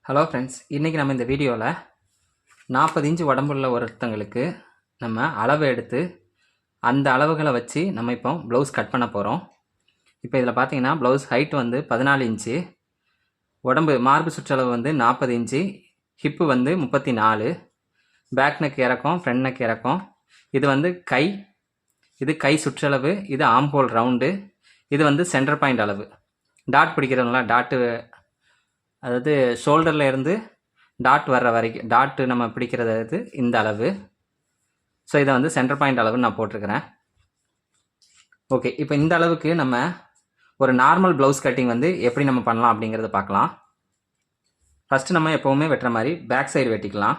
Hello friends, இன்றைக்கி நம்ம இந்த வீடியோவில் 40 இன்ச்சு உடம்புள்ள ஒருத்தங்களுக்கு நம்ம அளவு எடுத்து அந்த அளவுகளை வச்சு நம்ம இப்போ ப்ளவுஸ் கட் பண்ண போகிறோம். இப்போ இதில் பார்த்தீங்கன்னா ப்ளவுஸ் ஹைட் வந்து 14 இன்ச்சு, உடம்பு மார்பு சுற்றளவு வந்து 40 இன்ச்சு, ஹிப்பு வந்து 34, பேக் நெக் இறக்கம், ஃப்ரண்ட் நெக் இறக்கம். இது வந்து கை, இது கை சுற்றளவு, இது ஆம்ஹோல் ரவுண்டு, இது வந்து சென்டர் பாயிண்ட் அளவு. டாட் பிடிக்கிறவங்களா டாட்டு, அதாவது ஷோல்டரில் இருந்து டாட் வர்ற வரைக்கும் டாட்டு நம்ம பிடிக்கிறது இந்த அளவு. ஸோ இதை வந்து சென்டர் பாயிண்ட் அளவுன்னு நான் போட்டிருக்கிறேன். ஓகே, இப்போ இந்த அளவுக்கு நம்ம ஒரு நார்மல் ப்ளவுஸ் கட்டிங் வந்து எப்படி நம்ம பண்ணலாம் அப்படிங்கிறத பார்க்கலாம். ஃபஸ்ட்டு நம்ம எப்போவுமே வெட்டுற மாதிரி பேக் சைடு வெட்டிக்கலாம்.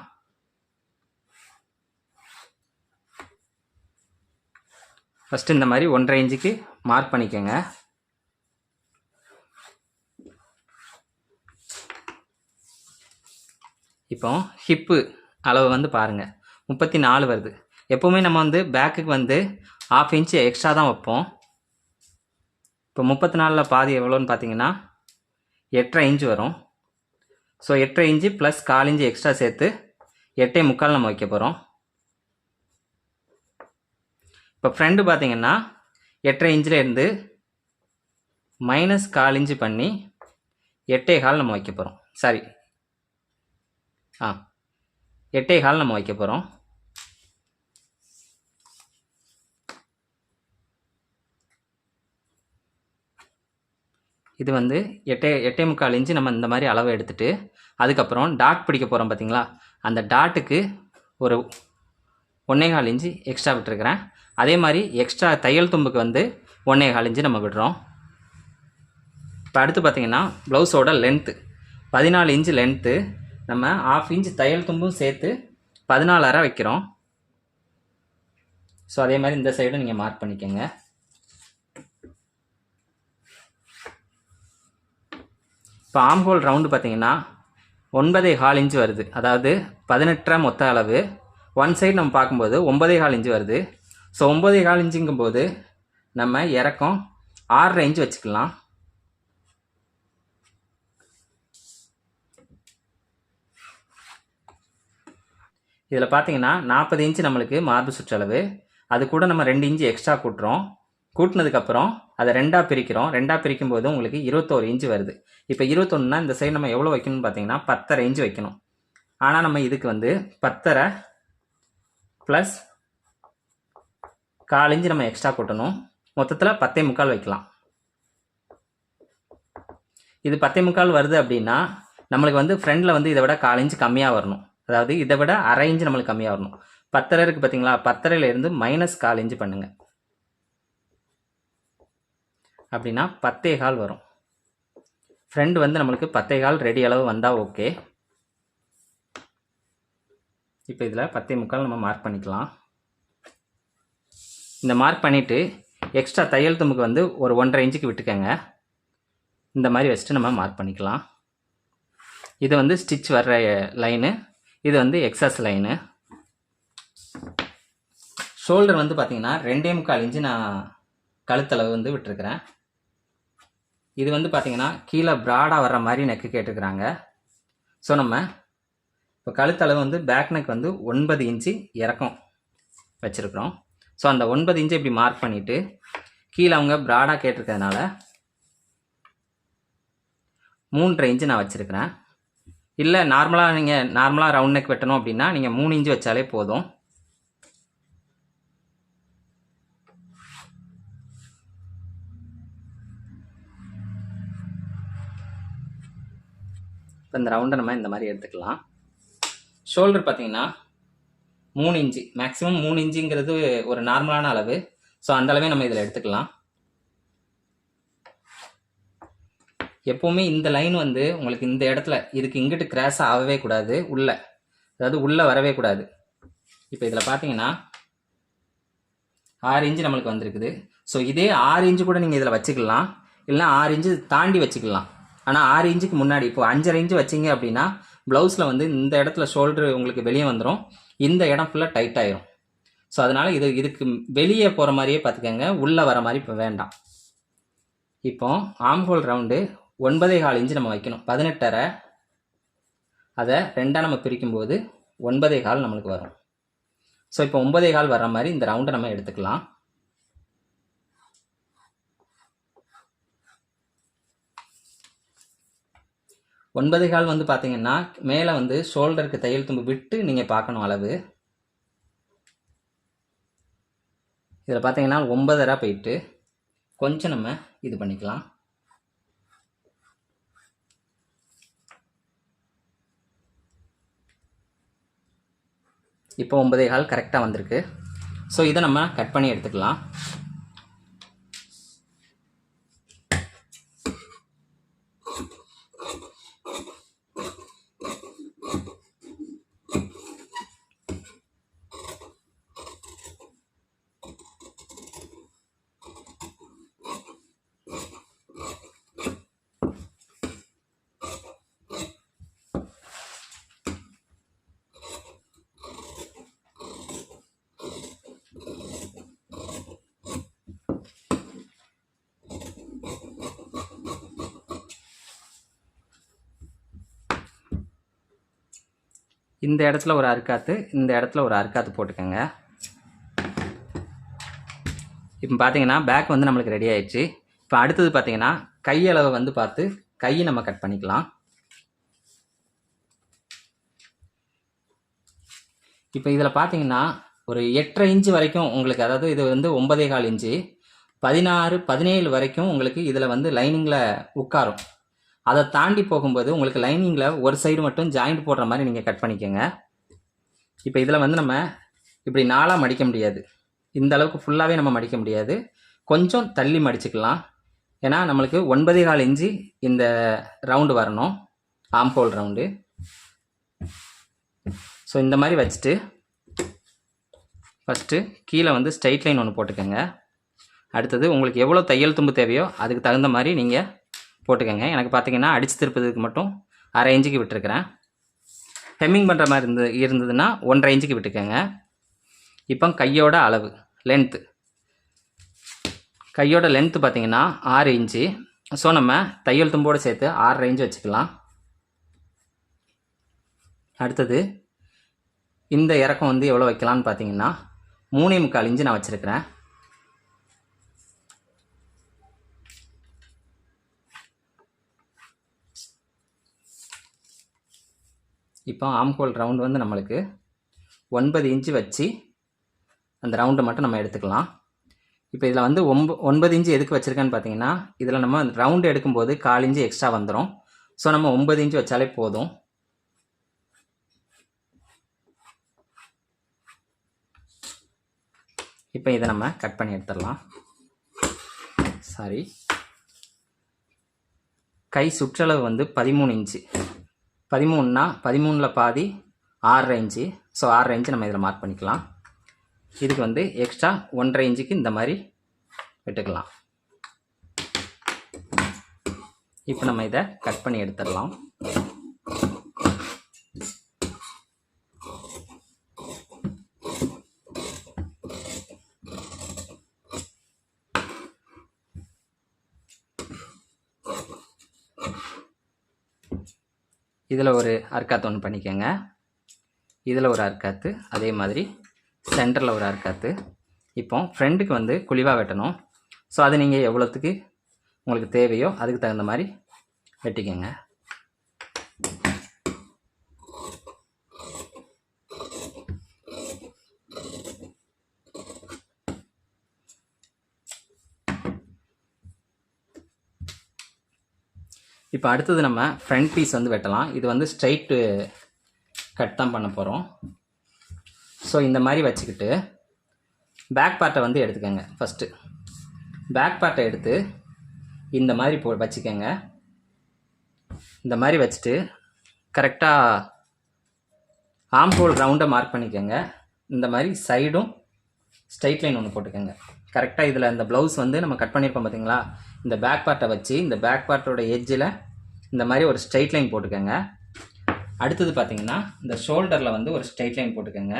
ஃபஸ்ட்டு இந்த மாதிரி 1.5 இன்ச்சுக்கு மார்க் பண்ணிக்கோங்க. இப்போ ஹிப்பு அளவு வந்து பாருங்கள், 34 வருது. எப்போவுமே நம்ம வந்து பேக்குக்கு வந்து 1/2 இன்ச்சு எக்ஸ்ட்ரா தான் வைப்போம். இப்போ 34ல் பாதி எவ்வளோன்னு பார்த்தீங்கன்னா 8.5 இன்ச்சு வரும். So 8.5 inch plus 1/4 inch extra சேர்த்து 8.75 நம்ம வைக்க போகிறோம். இப்போ ஃப்ரண்ட் பார்த்தீங்கன்னா 8.5 இன்ச்சில் இருந்து -1/4 இன்ச்சு பண்ணி 8.25 நம்ம வைக்க போகிறோம். சாரி, 8.25 நம்ம வைக்க போகிறோம். இது வந்து 8.75 இன்ச்சு நம்ம இந்த மாதிரி அளவு எடுத்துகிட்டு அதுக்கப்புறம் டாட் பிடிக்க போகிறோம் பார்த்தீங்களா, அந்த டாட்டுக்கு ஒரு 1.25 இன்ச்சு எக்ஸ்ட்ரா விட்டுருக்கிறேன். அதே மாதிரி எக்ஸ்ட்ரா தையல் தும்புக்கு வந்து 1.25 இன்ச்சு நம்ம விடுறோம். இப்போ அடுத்து பார்த்தீங்கன்னா ப்ளவுஸோட லென்த்து 14 இன்ச்சு லென்த்து, நம்ம 1/2 இன்ச்சு தையல் தும்பும் சேர்த்து 14.5 வைக்கிறோம். ஸோ அதே மாதிரி இந்த சைடும் நீங்கள் மார்க் பண்ணிக்கோங்க. இப்போ ஆம்ஹோல் ரவுண்டு பார்த்தீங்கன்னா 9.25 இன்ச்சு வருது. அதாவது 18 மொத்த அளவு. ஒன் சைடு நம்ம பார்க்கும்போது 9.25 இன்ச்சு வருது. ஸோ 9.25 இன்ச்சுங்கும் போது நம்ம இறக்கம் 6.5 இன்ச்சு வச்சுக்கலாம். இதில் பார்த்தீங்கன்னா 40 இன்ச்சு நம்மளுக்கு மார்பு சுற்றளவு, அது கூட நம்ம 2 இன்ச்சு எக்ஸ்ட்ரா கூட்டுறோம். கூட்டினதுக்கப்புறம் அதை 2ஆக பிரிக்கிறோம். 2ஆக பிரிக்கும் போது உங்களுக்கு 21 இன்ச்சு வருது. இப்போ 21னா இந்த சைடு நம்ம எவ்வளோ வைக்கணும்னு பார்த்தீங்கன்னா 10.5 இன்ச்சு வைக்கணும். ஆனால் நம்ம இதுக்கு வந்து 10.5 ப்ளஸ் 1/4 இன்ச்சு நம்ம எக்ஸ்ட்ரா கூட்டணும். மொத்தத்தில் 10.75 வைக்கலாம். இது 10.75 வருது அப்படின்னா நம்மளுக்கு வந்து ஃப்ரண்டில் வந்து இதை விட 1/4 இன்ச்சு கம்மியாக வரணும். அதாவது இதை விட 1/2 இன்ச்சு நம்மளுக்கு கம்மியாக வரணும். 10.5 இருக்குது பார்த்தீங்களா, 10.5லேருந்து -1/4 இன்ச்சு பண்ணுங்கள். அப்படின்னா 10.25 வரும். ஃப்ரண்ட் வந்து நம்மளுக்கு 10.25 ரெடி அளவு வந்தால் ஓகே. இப்போ இதில் 10.75 நம்ம மார்க் பண்ணிக்கலாம். இந்த மார்க் பண்ணிவிட்டு எக்ஸ்ட்ரா தையல் தும்புக்கு வந்து ஒரு 1.5 இன்ச்சுக்கு விட்டுக்கங்க. இந்த மாதிரி வச்சுட்டு நம்ம மார்க் பண்ணிக்கலாம். இது வந்து ஸ்டிச் வர்ற லைனு, இது வந்து எக்ஸஸ் லைனு. ஷோல்டர் வந்து பார்த்தீங்கன்னா 2.25 இன்ச்சு நான் கழுத்தளவு வந்து விட்டுருக்கிறேன். இது வந்து பார்த்தீங்கன்னா கீழே ப்ராடாக வர்ற மாதிரி நெக்கு கேட்டுருக்குறாங்க. ஸோ நம்ம இப்போ கழுத்தளவு வந்து பேக் நெக் வந்து 9 இன்ச்சு இறக்கம் வச்சுருக்குறோம். ஸோ அந்த 9 இன்ச்சு இப்படி மார்க் பண்ணிவிட்டு கீழே அவங்க ப்ராடாக கேட்டிருக்கிறதுனால 3.5 இன்ச்சு நான் வச்சுருக்கிறேன். இல்லை நார்மலாக ரவுண்ட் நெக் வெட்டணும் அப்படின்னா நீங்கள் 3 இன்ச்சு வச்சாலே போதும். இப்போ இந்த ரவுண்டை நம்ம இந்த மாதிரி எடுத்துக்கலாம். ஷோல்டர் பார்த்தீங்கன்னா 3 இன்ச்சு, மேக்ஸிமம் 3 இன்ச்சுங்கிறது ஒரு நார்மலான அளவு. ஸோ அந்த அளவே நம்ம இதில் எடுத்துக்கலாம். எப்போவுமே இந்த லைன் வந்து உங்களுக்கு இந்த இடத்துல இதுக்கு இங்கிட்டு கிராஸ் ஆகவே கூடாது, உள்ளே வரவே கூடாது. இப்போ இதில் பார்த்தீங்கன்னா 6 இன்ச்சு நம்மளுக்கு வந்திருக்குது. ஸோ இதே 6 இன்ச்சு கூட நீங்கள் இதில் வச்சுக்கலாம், இல்லைனா 6 இன்ச்சு தாண்டி வச்சுக்கலாம். ஆனால் 6 இன்ச்சுக்கு முன்னாடி இப்போ 5.5 இன்ச்சு வச்சிங்க அப்படின்னா ப்ளவுஸில் வந்து இந்த இடத்துல ஷோல்டர் உங்களுக்கு வெளியே வந்துடும், இந்த இடம் ஃபுல்லாக டைட் ஆயிரும். ஸோ அதனால் இதுக்கு வெளியே போகிற மாதிரியே பார்த்துக்கோங்க, உள்ளே வர மாதிரி இப்போ வேண்டாம். இப்போ ஆம்ஹோல் ரவுண்டு 9.25 இன்ச்சு நம்ம வைக்கணும். 18.5 அதை 2ஆக நம்ம பிரிக்கும்போது 9.25 நம்மளுக்கு வரும். ஸோ இப்போ 9.25 வர்ற மாதிரி இந்த ரவுண்டை நம்ம எடுத்துக்கலாம். ஒன்பதேகால் வந்து பார்த்தீங்கன்னா மேலே வந்து ஷோல்டருக்கு தையல் தும்பு விட்டு நீங்கள் பார்க்கணும் அளவு. இதில் பார்த்தீங்கன்னா 9.5 போயிட்டு கொஞ்சம் நம்ம இது பண்ணிக்கலாம். இப்போ 9.25 கரெக்டாக வந்திருக்கு. ஸோ இதை நம்ம கட் பண்ணி எடுத்துக்கலாம். இந்த இடத்துல ஒரு அறுக்காத்து, இந்த இடத்துல ஒரு அறுக்காத்து போட்டுக்கோங்க. இப்போ பார்த்தீங்கன்னா பேக் வந்து நம்மளுக்கு ரெடி ஆயிடுச்சு. இப்போ அடுத்தது பார்த்தீங்கன்னா கையளவை வந்து பார்த்து கையை நம்ம கட் பண்ணிக்கலாம். இப்போ இதில் பார்த்தீங்கன்னா ஒரு 8.5 இன்ச்சு வரைக்கும் உங்களுக்கு, அதாவது இது வந்து 9.25 இன்ச்சு, 16, 17 வரைக்கும் உங்களுக்கு இதில் வந்து லைனிங்கில் உட்காரும். அதை தாண்டி போகும்போது உங்களுக்கு லைனிங்கில் ஒரு சைடு மட்டும் ஜாயிண்ட் போடுற மாதிரி நீங்கள் கட் பண்ணிக்கோங்க. இப்போ இதில் வந்து நம்ம இப்படி 4ஆக மடிக்க முடியாது, இந்த அளவுக்கு ஃபுல்லாகவே நம்ம மடிக்க முடியாது, கொஞ்சம் தள்ளி மடிச்சுக்கலாம். ஏன்னா நம்மளுக்கு 9.25 இன்ச்சு இந்த ரவுண்டு வரணும், ஆம்ஹோல் ரவுண்டு. ஸோ இந்த மாதிரி வச்சுட்டு ஃபஸ்ட்டு கீழே வந்து ஸ்ட்ரைட் லைன் ஒன்று போட்டுக்கோங்க. அடுத்தது உங்களுக்கு எவ்வளோ தையல் தும்பு தேவையோ அதுக்கு தகுந்த மாதிரி நீங்கள் போட்டுக்கோங்க. எனக்கு பார்த்தீங்கன்னா அடித்து திருப்பதுக்கு மட்டும் 1/2 இன்ச்சுக்கு விட்டுருக்குறேன். ஹெம்மிங் பண்ணுற மாதிரி இருந்ததுன்னா 1.5 இன்ச்சுக்கு விட்டுக்கோங்க. இப்போ கையோட அளவு லென்த்து, கையோட லென்த்து பார்த்தீங்கன்னா 6 இன்ச்சு. ஸோ நம்ம தையல் தும்போடு சேர்த்து 6.5 இன்ச்சு வச்சுக்கலாம். அடுத்தது இந்த இறக்கம் வந்து எவ்வளோ வைக்கலான்னு பார்த்தீங்கன்னா 3.25 இன்ச்சு நான் வச்சுருக்கிறேன். இப்போ ஆம்ஹோல் ரவுண்டு வந்து நம்மளுக்கு 9 இன்ச்சு வச்சு அந்த ரவுண்டை மட்டும் நம்ம எடுத்துக்கலாம். இப்போ இதில் வந்து 9 இன்ச்சு எதுக்கு வச்சுருக்கேன்னு பார்த்தீங்கன்னா, இதில் நம்ம ரவுண்டு எடுக்கும்போது 1/4 இன்ச்சு எக்ஸ்ட்ரா வந்துடும். ஸோ நம்ம 9 இன்ச்சு வச்சாலே போதும். இப்போ இதை நம்ம கட் பண்ணி எடுத்துடலாம். சாரி, கை சுற்றளவு வந்து 13 இன்ச்சு. 13னா 13ல் பாதி 6.5 இன்ச்சு. ஸோ 6.5 இன்ச்சு நம்ம இதில் மார்க் பண்ணிக்கலாம். இதுக்கு வந்து எக்ஸ்ட்ரா 1.5 இன்ச்சுக்கு இந்த மாதிரி விட்டுக்கலாம். இப்போ நம்ம இதை கட் பண்ணி எடுத்துடலாம். இதில் ஒரு அர்க்காத்து ஒன்று பண்ணிக்கோங்க, இதில் ஒரு அர்க்காத்து, அதே மாதிரி சென்டரில் ஒரு அர்க்காத்து. இப்போ ஃப்ரெண்டுக்கு வந்து குழிவாக வெட்டணும். ஸோ அது நீங்கள் எவ்வளோத்துக்கு உங்களுக்கு தேவையோ அதுக்கு தகுந்த மாதிரி வெட்டிக்கோங்க. இப்போ அடுத்தது நம்ம ஃப்ரண்ட் பீஸ் வந்து வெட்டலாம். இது வந்து ஸ்ட்ரைட்டு கட் தான் பண்ண போகிறோம். ஸோ இந்த மாதிரி வச்சுக்கிட்டு பேக் பார்ட்டை வந்து எடுத்துக்கோங்க. ஃபஸ்ட்டு பேக் பார்ட்டை எடுத்து இந்த மாதிரி வச்சுக்கோங்க. இந்த மாதிரி வச்சுட்டு கரெக்டாக ஆம்ஹோல் ரவுண்டை மார்க் பண்ணிக்கோங்க. இந்த மாதிரி சைடும் ஸ்ட்ரைட் லைன் ஒன்று போட்டுக்கோங்க. கரெக்டாக இதில் இந்த ப்ளவுஸ் வந்து நம்ம கட் பண்ணியிருப்போம் பார்த்தீங்களா, இந்த பேக் பார்ட்டை வச்சு இந்த பேக் பார்ட்டோட எட்ஜில் இந்த மாதிரி ஒரு ஸ்ட்ரைட் லைன் போட்டுக்கோங்க. அடுத்தது பார்த்தீங்கன்னா இந்த ஷோல்டரில் வந்து ஒரு ஸ்ட்ரைட் லைன் போட்டுக்கோங்க.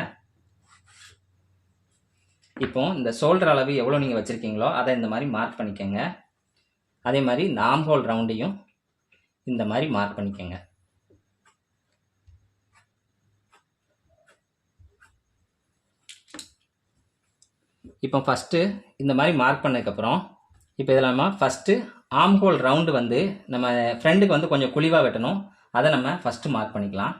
இப்போ இந்த ஷோல்டர் அளவு எவ்வளோ நீங்கள் வச்சுருக்கீங்களோ அதை இந்த மாதிரி மார்க் பண்ணிக்கோங்க. அதே மாதிரி இந்த ஆம்ஹோல் ரவுண்டையும் இந்த மாதிரி மார்க் பண்ணிக்கோங்க. இப்போ ஃபஸ்ட்டு இந்த மாதிரி மார்க் பண்ணதுக்கப்புறம் இப்போ இதில் நம்ம ஃபஸ்ட்டு ஆம் ஹோல் ரவுண்டு வந்து நம்ம ஃப்ரெண்டுக்கு வந்து கொஞ்சம் குழிவாக வெட்டணும். அதை நம்ம ஃபஸ்ட்டு மார்க் பண்ணிக்கலாம்.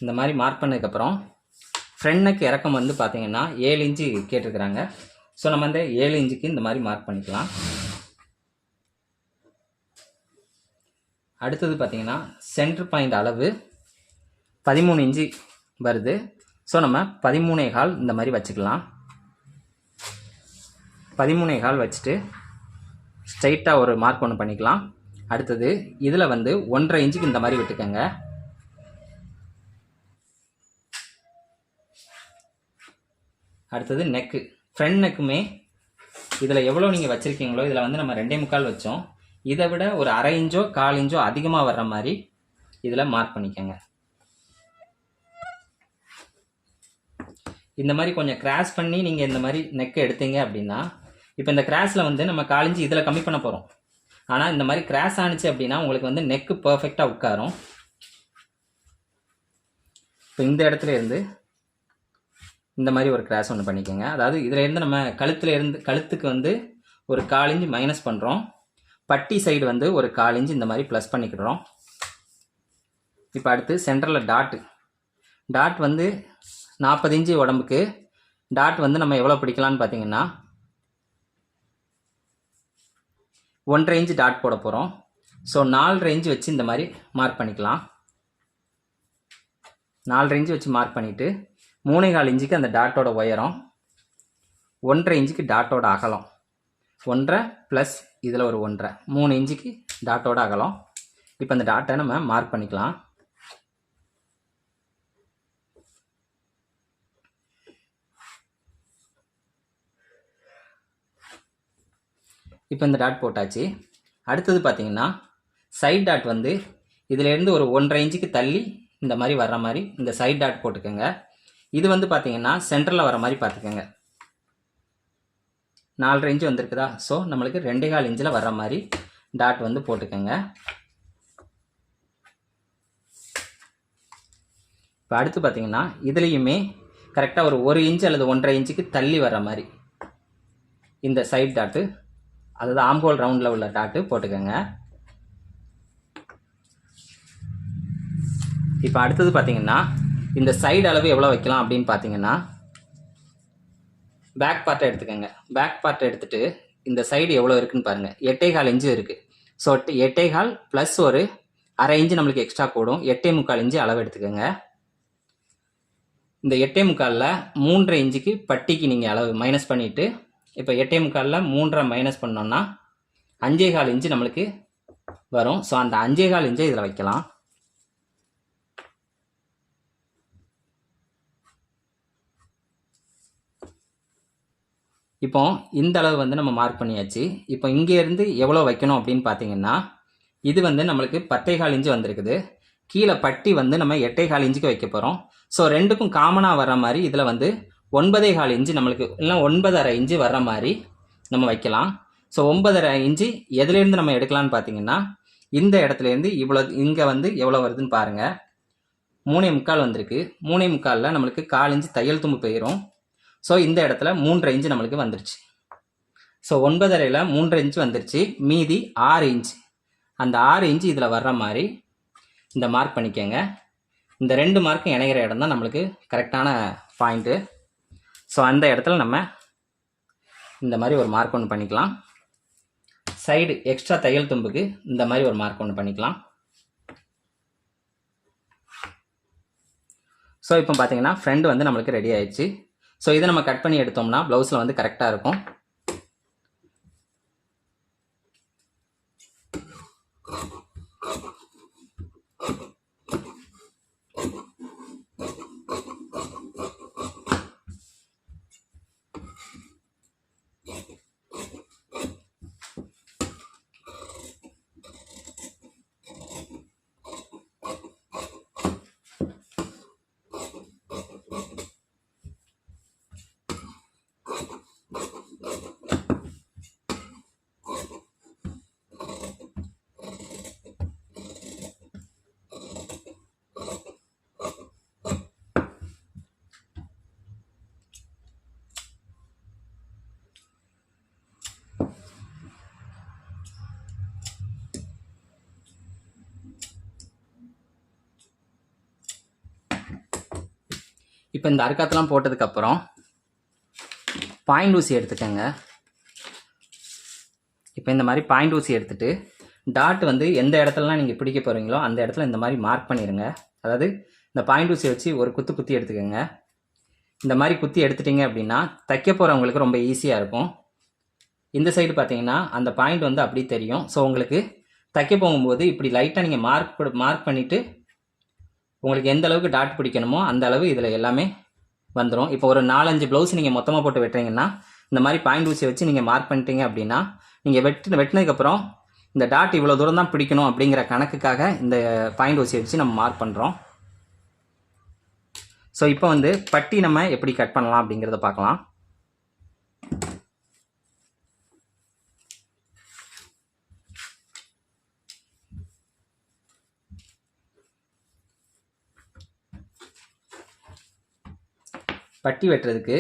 இந்த மாதிரி மார்க் பண்ணதுக்கப்புறம் ஃப்ரண்ட் நெக் இறக்கம் வந்து பார்த்தீங்கன்னா 7 இன்ச்சு கேட்டிருக்கிறாங்க. ஸோ நம்ம அந்த 7 இன்ச்சுக்கு இந்த மாதிரி மார்க் பண்ணிக்கலாம். அடுத்தது பார்த்தீங்கன்னா சென்டர் பாயிண்ட் அளவு 13 இன்ச்சு வருது. ஸோ நம்ம 13.25 இந்த மாதிரி வச்சுக்கலாம். 13.25 வச்சுட்டு ஸ்ட்ரைட்டாக ஒரு மார்க் ஒன்று பண்ணிக்கலாம். அடுத்தது இதில் வந்து 1.5 இன்ச்சுக்கு இந்த மாதிரி விட்டுக்கோங்க. அடுத்தது நெக்கு, ஃப்ரண்ட் நெக்குமே இதில் எவ்வளோ நீங்கள் வச்சுருக்கீங்களோ இதில் வந்து நம்ம 2.25 வச்சோம். இதை விட ஒரு 1/2 இன்ச்சோ 1/4 இன்ச்சோ அதிகமாக வர்ற மாதிரி இதில் மார்க் பண்ணிக்கோங்க. இந்த மாதிரி கொஞ்சம் கிராஸ் பண்ணி நீங்கள் இந்த மாதிரி நெக்கு எடுத்தீங்க அப்படின்னா, இப்போ இந்த கிராஸில் வந்து நம்ம 1/4 இன்ச்சு இதில் கம்மி பண்ண போகிறோம். ஆனால் இந்த மாதிரி கிராஸ் ஆனிச்சு அப்படின்னா உங்களுக்கு வந்து நெக்கு பர்ஃபெக்டாக உட்காரும். இப்போ இந்த இடத்துல இருந்து இந்த மாதிரி ஒரு கிராஸ் ஒன்று பண்ணிக்கோங்க. அதாவது இதில் இருந்து நம்ம கழுத்துக்கு வந்து ஒரு 1/4 இன்ச்சு மைனஸ் பண்ணுறோம். பட்டி சைடு வந்து ஒரு 1/4 இன்ச்சு இந்த மாதிரி ப்ளஸ் பண்ணிக்கிறோம். இப்போ அடுத்து சென்டரில் டாட் வந்து 40 இன்ச்சு உடம்புக்கு டாட் வந்து நம்ம எவ்வளோ பிடிக்கலான்னு பார்த்தீங்கன்னா 1.5 இன்ச்சு டாட் போட போகிறோம். ஸோ 4.5 இன்ச்சு வச்சு இந்த மாதிரி மார்க் பண்ணிக்கலாம். 4.5 இன்ச்சு வச்சு மார்க் பண்ணிவிட்டு 3.25 இன்ச்சுக்கு அந்த டாட்டோட உயரம், 1.5 இன்ச்சுக்கு டாட்டோட அகலம், 1.5 ப்ளஸ் இதில் ஒரு 1.5 3 இன்ச்சுக்கு டாட்டோட அகலம். இப்போ அந்த டாட்டை நம்ம மார்க் பண்ணிக்கலாம். இப்போ இந்த டாட் போட்டாச்சு. அடுத்தது பார்த்தீங்கன்னா சைட் டாட் வந்து இதிலேருந்து ஒரு 1.5 இன்ச்சுக்கு தள்ளி இந்த மாதிரி வர்ற மாதிரி இந்த சைட் டாட் போட்டுக்கோங்க. இது வந்து பார்த்தீங்கன்னா சென்டரில் வர மாதிரி பார்த்துக்கோங்க. 4.5 இன்ச்சு வந்திருக்குதா? ஸோ நம்மளுக்கு 2.25 இன்ச்சில் வர்ற மாதிரி டாட் வந்து போட்டுக்கோங்க. இப்போ அடுத்து பார்த்தீங்கன்னா இதுலேயுமே கரெக்டாக ஒரு 1 இன்ச்சு அல்லது 1.5 இன்ச்சுக்கு தள்ளி வர்ற மாதிரி இந்த சைட் டாட்டு, அதாவது ஆம்ஹோல் ரவுண்டில் உள்ள டாட்டு போட்டுக்கோங்க. இப்போ அடுத்தது பார்த்தீங்கன்னா இந்த சைடு அளவு எவ்வளோ வைக்கலாம் அப்படின்னு பார்த்தீங்கன்னா பேக் பார்ட்டை எடுத்துக்கோங்க. பேக் பார்ட்டை எடுத்துகிட்டு இந்த சைடு எவ்வளோ இருக்குன்னு பாருங்கள். 8.25 இன்ச்சு இருக்குது. ஸோ 8.25 ப்ளஸ் ஒரு 1/2 இன்ச்சு நம்மளுக்கு எக்ஸ்ட்ரா கூடும். 8.25 இன்ச்சு அளவு எடுத்துக்கோங்க. இந்த 8.25ல் 3.5 இன்ச்சுக்கு பட்டிக்கு நீங்கள் அளவு மைனஸ் பண்ணிவிட்டு, இப்போ 8.25ல் 3.5 மைனஸ் பண்ணோன்னா 5.25 இன்ச்சு நம்மளுக்கு வரும். ஸோ அந்த 5.25 இன்ச்சை இதில் வைக்கலாம். இப்போ இந்த அளவு வந்து நம்ம மார்க் பண்ணியாச்சு. இப்போ இங்கேருந்து எவ்வளோ வைக்கணும் அப்படின்னு பார்த்தீங்கன்னா இது வந்து நம்மளுக்கு 10.25 இன்ச்சு வந்திருக்குது. கீழே பட்டி வந்து நம்ம 8.25 இன்ச்சுக்கு வைக்க போகிறோம். ஸோ ரெண்டுக்கும் காமனாக வர்ற மாதிரி இதில் வந்து 9.25 இன்ச்சு நம்மளுக்கு இல்லை 9.5 இன்ச்சு வர்ற மாதிரி நம்ம வைக்கலாம். ஸோ 9.5 இன்ச்சு எதுலேருந்து நம்ம எடுக்கலான்னு பார்த்தீங்கன்னா இந்த இடத்துலேருந்து இவ்வளோ, இங்கே வந்து எவ்வளோ வருதுன்னு பாருங்கள். 3.25 வந்திருக்கு. 3.25ல் நம்மளுக்கு 1/4 இன்ச்சு தையல் தும்பு போயிடும். ஸோ இந்த இடத்துல 3.5 இன்ச்சு நம்மளுக்கு வந்துருச்சு. ஸோ 9.5ல் 3.5 இன்ச்சு வந்துருச்சு. மீதி 6 இன்ச்சு. அந்த 6 இன்ச்சு இதில் வர்ற மாதிரி இந்த மார்க் பண்ணிக்கோங்க. இந்த 2 மார்க்கும் இணைகிற இடம் தான் நம்மளுக்கு கரெக்டான பாயிண்ட்டு. ஸோ அந்த இடத்துல நம்ம இந்த மாதிரி ஒரு மார்க் ஒன்று பண்ணிக்கலாம். சைடு எக்ஸ்ட்ரா தையல் தும்புக்கு இந்த மாதிரி ஒரு மார்க் ஒன்று பண்ணிக்கலாம். ஸோ இப்போ பார்த்தீங்கன்னா ஃப்ரண்ட் வந்து நம்மளுக்கு ரெடி ஆயிடுச்சு. ஸோ இதை நம்ம கட் பண்ணி எடுத்தோம்னா ப்ளவுஸில் வந்து கரெக்டாக இருக்கும். இப்போ இந்த அர்க்காத்தெல்லாம் போட்டதுக்கப்புறம் பாயிண்ட் ஊசி எடுத்துக்கோங்க. இப்போ இந்த மாதிரி பாயிண்ட் ஊசி எடுத்துகிட்டு டாட் வந்து எந்த இடத்துலலாம் நீங்கள் பிடிக்க போகிறீங்களோ அந்த இடத்துல இந்த மாதிரி மார்க் பண்ணிடுங்க. அதாவது இந்த பாயிண்ட் ஊசி வச்சு ஒரு குத்தி எடுத்துக்கோங்க. இந்த மாதிரி குத்தி எடுத்துட்டிங்க அப்படின்னா தைக்க போகிறவங்களுக்கு ரொம்ப ஈஸியாக இருக்கும். இந்த சைடு பார்த்தீங்கன்னா அந்த பாயிண்ட் வந்து அப்படி தெரியும். ஸோ உங்களுக்கு தைக்க போகும்போது இப்படி லைட்டாக நீங்கள் மார்க் பண்ணிவிட்டு உங்களுக்கு எந்த அளவுக்கு டாட் பிடிக்கணுமோ அந்த அளவு இதில் எல்லாமே வந்துடும். இப்போ ஒரு 4-5 ப்ளவுஸ் நீங்கள் மொத்தமாக போட்டு வெட்டுறீங்கன்னா இந்த மாதிரி பாயிண்ட் ஊசி வச்சு நீங்கள் மார்க் பண்ணிட்டீங்க அப்படின்னா நீங்கள் வெட்டினதுக்கப்புறம் இந்த டாட் இவ்வளோ தூரம் தான் பிடிக்கணும் அப்படிங்கிற கணக்குக்காக இந்த பாயிண்ட் ஊசி வச்சு நம்ம மார்க் பண்ணுறோம். ஸோ இப்போ வந்து பட்டி நம்ம எப்படி கட் பண்ணலாம் அப்படிங்கிறத பார்க்கலாம். பட்டி வெட்டுறதுக்கு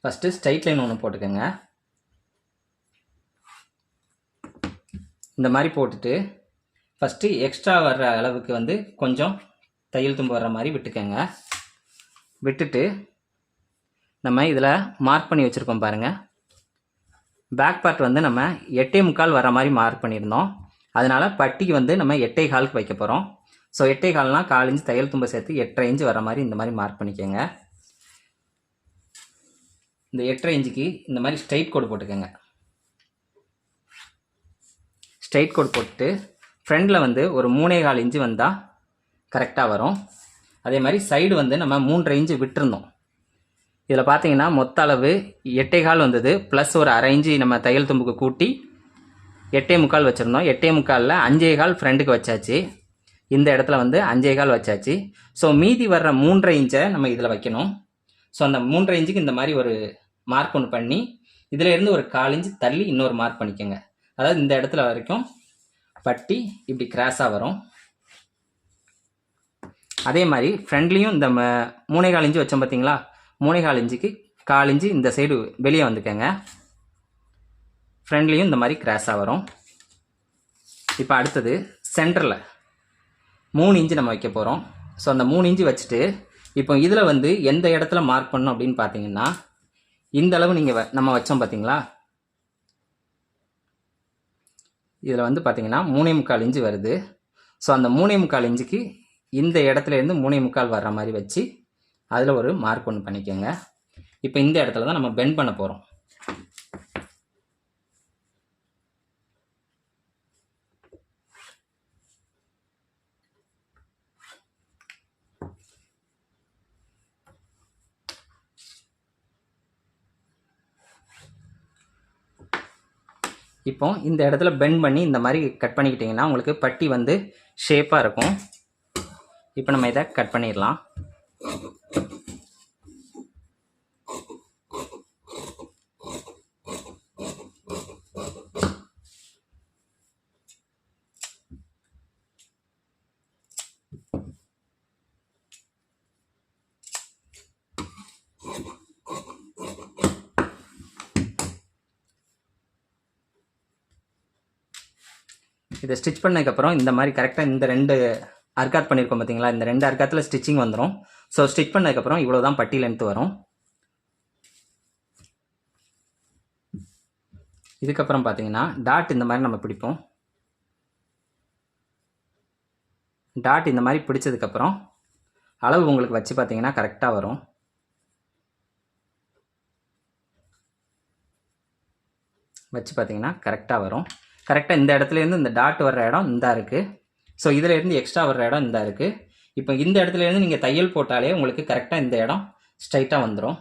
ஃபஸ்ட்டு ஸ்ட்ரைட் லைன் ஒன்று போட்டுக்கோங்க. இந்த மாதிரி போட்டுட்டு ஃபஸ்ட்டு எக்ஸ்ட்ரா வர்ற அளவுக்கு வந்து கொஞ்சம் தையல் தும்பு வர்ற மாதிரி விட்டுக்கோங்க. விட்டுட்டு நம்ம இதில் மார்க் பண்ணி வச்சுருக்கோம் பாருங்கள். பேக் பார்ட் வந்து நம்ம 8.25 வர மாதிரி மார்க் பண்ணியிருந்தோம். அதனால் பட்டிக்கு வந்து நம்ம 8.25 வைக்க போகிறோம். ஸோ 8.25னால் 1/4 இன்ச் தையல் தும்பை சேர்த்து 8.5 இன்ச் வர மாதிரி இந்த மாதிரி மார்க் பண்ணிக்கோங்க. இந்த 8.5 இன்ச்சுக்கு இந்த மாதிரி ஸ்ட்ரைட் கோடு போட்டுக்கோங்க. ஸ்ட்ரைட் கோடு போட்டு ஃப்ரண்டில் வந்து ஒரு 3.25 இன்ச்சு வந்தால் கரெக்டாக வரும். அதே மாதிரி சைடு வந்து நம்ம 3.5 இன்ச்சு விட்டுருந்தோம். இதில் பார்த்தீங்கன்னா மொத்த அளவு 8.25 வந்தது. ப்ளஸ் ஒரு 1/2 இன்ச்சு நம்ம தையல் தும்புக்கு கூட்டி 8.25 வச்சுருந்தோம். 8.25ல் 5.25 ஃப்ரண்ட்டுக்கு வச்சாச்சு. இந்த இடத்துல வந்து 5.25 வச்சாச்சு. ஸோ மீதி வர்ற 3.5 இன்ச்சை நம்ம இதில் வைக்கணும். ஸோ அந்த 3.5 இன்ச்சுக்கு இந்த மாதிரி ஒரு மார்க் ஒன்று பண்ணி இதில் இருந்து ஒரு 1/4 இன்ச்சு தள்ளி இன்னொரு மார்க் பண்ணிக்கோங்க. அதாவது இந்த இடத்துல வரைக்கும் பட்டி இப்படி கிராஸாக வரும். அதே மாதிரி ஃப்ரண்ட்லேயும் இந்த 3.25 இன்ச்சு வச்சோம் பார்த்தீங்களா, 3.25 இன்ச்சுக்கு 1/4 இன்ச்சு இந்த சைடு வெளியே வந்துக்கங்க. ஃப்ரண்ட்லேயும் இந்த மாதிரி கிராஸாக வரும். இப்போ அடுத்தது சென்டரில் 3 இன்ச்சு நம்ம வைக்க போகிறோம். ஸோ அந்த 3 இன்ச்சு வச்சுட்டு இப்போ இதில் வந்து எந்த இடத்துல மார்க் பண்ணணும் அப்படின்னு பார்த்தீங்கன்னா இந்த அளவு நீங்கள் நம்ம வச்சோம் பார்த்தீங்களா, இதில் வந்து பார்த்தீங்கன்னா 3.25 இன்ச்சு வருது. ஸோ அந்த 3.25 இன்ச்சுக்கு இந்த இடத்துலேருந்து 3.25 வர்ற மாதிரி வச்சு அதில் ஒரு மார்க் ஒன்று பண்ணிக்கோங்க. இப்போ இந்த இடத்துல தான் நம்ம பெண்ட் பண்ண போகிறோம். இப்போ இந்த இடத்துல பெண்ட் பண்ணி இந்த மாதிரி கட் பண்ணிக்கிட்டிங்கன்னா உங்களுக்கு பட்டி வந்து ஷேப்பாக இருக்கும். இப்போ நம்ம இதை கட் பண்ணிடலாம். இதை ஸ்டிச் பண்ணதுக்கப்புறம் இந்த மாதிரி கரெக்டாக இந்த 2 அர்க்காத் பண்ணியிருக்கோம் பார்த்தீங்களா, இந்த 2 அர்க்காத்தில் ஸ்டிச்சிங் வந்துடும். ஸோ ஸ்டிச் பண்ணதுக்கப்புறம் இவ்வளோ தான் பட்டி லென்த்து வரும். இதுக்கப்புறம் பார்த்தீங்கன்னா டாட் இந்த மாதிரி நம்ம பிடிப்போம். டாட் இந்த மாதிரி பிடிச்சதுக்கப்புறம் அளவு உங்களுக்கு வச்சு பார்த்தீங்கன்னா கரெக்டாக வரும். வச்சு பார்த்தீங்கன்னா கரெக்டாக வரும். கரெக்டாக இந்த இடத்துலேருந்து இந்த டாட் வர்ற இடம் இந்த இருக்குது. ஸோ இதிலேருந்து எக்ஸ்ட்ரா வர்ற இடம் இந்த இருக்குது. இப்போ இந்த இடத்துலேருந்து நீங்கள் தையல் போட்டாலே உங்களுக்கு கரெக்டாக இந்த இடம் ஸ்ட்ரைட்டாக வந்துடும்.